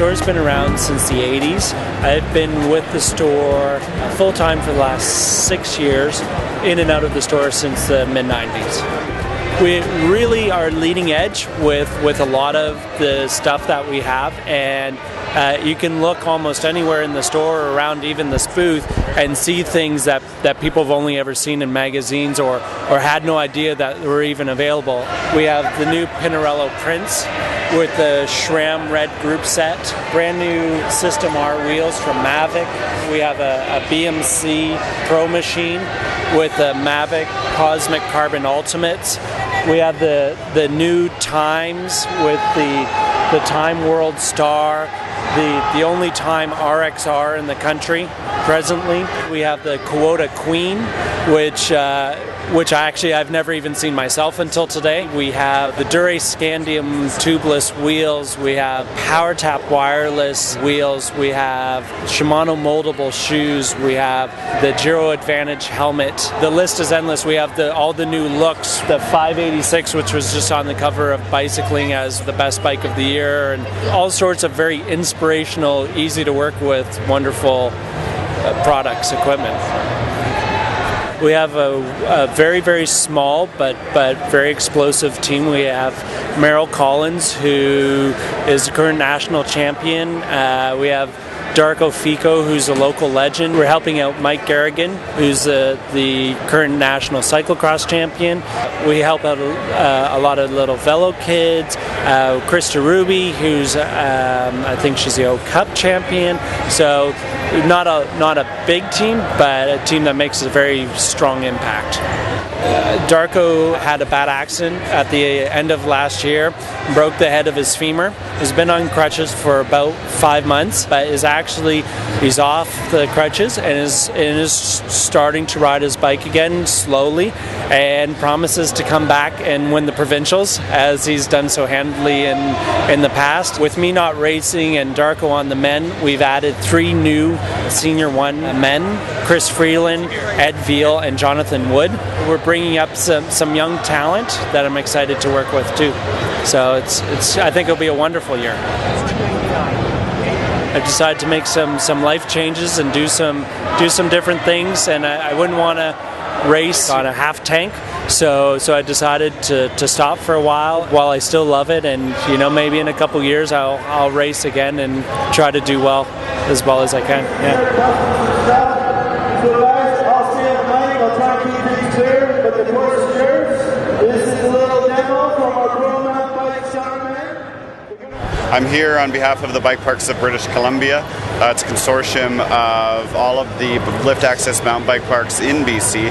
store's been around since the 80s. I've been with the store full-time for the last 6 years, in and out of the store since the mid-90s. We really are leading edge with a lot of the stuff that we have, and you can look almost anywhere in the store or around even this booth and see things that people have only ever seen in magazines or had no idea that were even available. We have the new Pinarello prints with the SRAM red group set, brand new System R wheels from Mavic. We have a BMC Pro machine with the Mavic Cosmic Carbon Ultimates. We have the new Times with the Time World Star, the only Time RXR in the country presently. We have the Quota Queen, which I've never even seen myself until today. We have the Dura Scandium tubeless wheels. We have PowerTap wireless wheels. We have Shimano moldable shoes. We have the Giro Advantage helmet. The list is endless. We have all the new looks. The 586, which was just on the cover of Bicycling as the best bike of the year, and all sorts of very inspirational, easy to work with, wonderful products, equipment. We have a very, very small but very explosive team. We have Merrill Collins, who is the current national champion. We have Darko Fico, who's a local legend. We're helping out Mike Garrigan, who's the current national cyclocross champion. We help out a lot of little velo kids. Krista Ruby, who's I think she's the O Cup champion. So not a big team, but a team that makes a very strong impact. Darko had a bad accident at the end of last year, broke the head of his femur. He's been on crutches for about 5 months, but he's off the crutches and is starting to ride his bike again slowly, and promises to come back and win the provincials as he's done so handily in the past. With me not racing and Darko on the men, we've added 3 new Senior 1 men: Chris Freeland, Ed Veal, and Jonathan Wood. We're bringing up some young talent that I'm excited to work with too. So I think it'll be a wonderful year. I've decided to make some life changes and do some different things, and I wouldn't want to race on a half tank. So I decided to stop for a while I still love it, and maybe in a couple years I'll race again and try to do well as I can. Yeah. So guys, I'll stay on the mic. I'll try to keep it clear, but the course is yours. This is a little demo from our Pro Mountain Bike Starman. I'm here on behalf of the Bike Parks of British Columbia. It's a consortium of all of the lift access mountain bike parks in BC.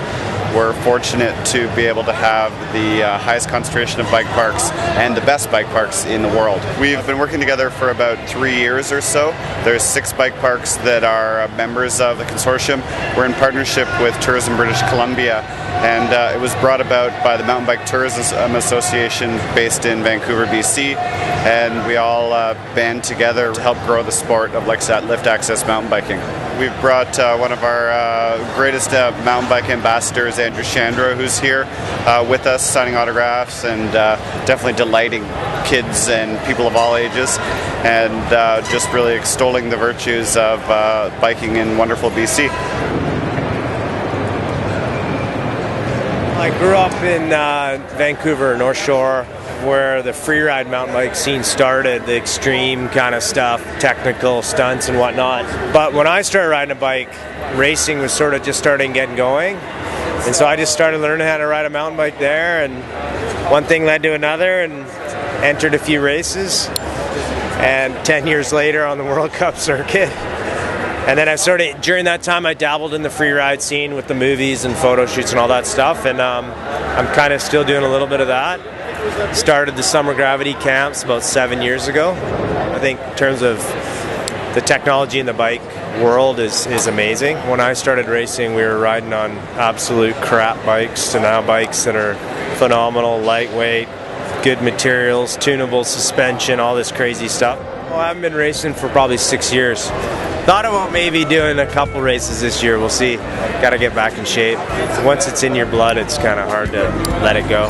We're fortunate to be able to have the highest concentration of bike parks and the best bike parks in the world. We've been working together for about 3 years or so. There's 6 bike parks that are members of the consortium. We're in partnership with Tourism British Columbia, and it was brought about by the Mountain Bike Tourism Association based in Vancouver, BC, and we all band together to help grow the sport of lift access mountain biking. We've brought one of our greatest mountain bike ambassadors, Andrew Shandro, who's here with us, signing autographs and definitely delighting kids and people of all ages, and just really extolling the virtues of biking in wonderful BC. I grew up in Vancouver, North Shore, where the freeride mountain bike scene started, the extreme kind of stuff, technical stunts and whatnot. But when I started riding a bike, racing was sort of just getting going. And so I just started learning how to ride a mountain bike there, and one thing led to another, and entered a few races. And 10 years later on the World Cup circuit. And then during that time I dabbled in the freeride scene with the movies and photo shoots and all that stuff, and I'm kind of still doing a little bit of that. Started the Summer Gravity camps about 7 years ago. I think in terms of the technology in the bike world is amazing. When I started racing, we were riding on absolute crap bikes to now bikes that are phenomenal, lightweight, good materials, tunable suspension, all this crazy stuff. Well, I haven't been racing for probably 6 years. Thought about maybe doing a couple races this year, we'll see. Gotta get back in shape. Once it's in your blood, it's kind of hard to let it go.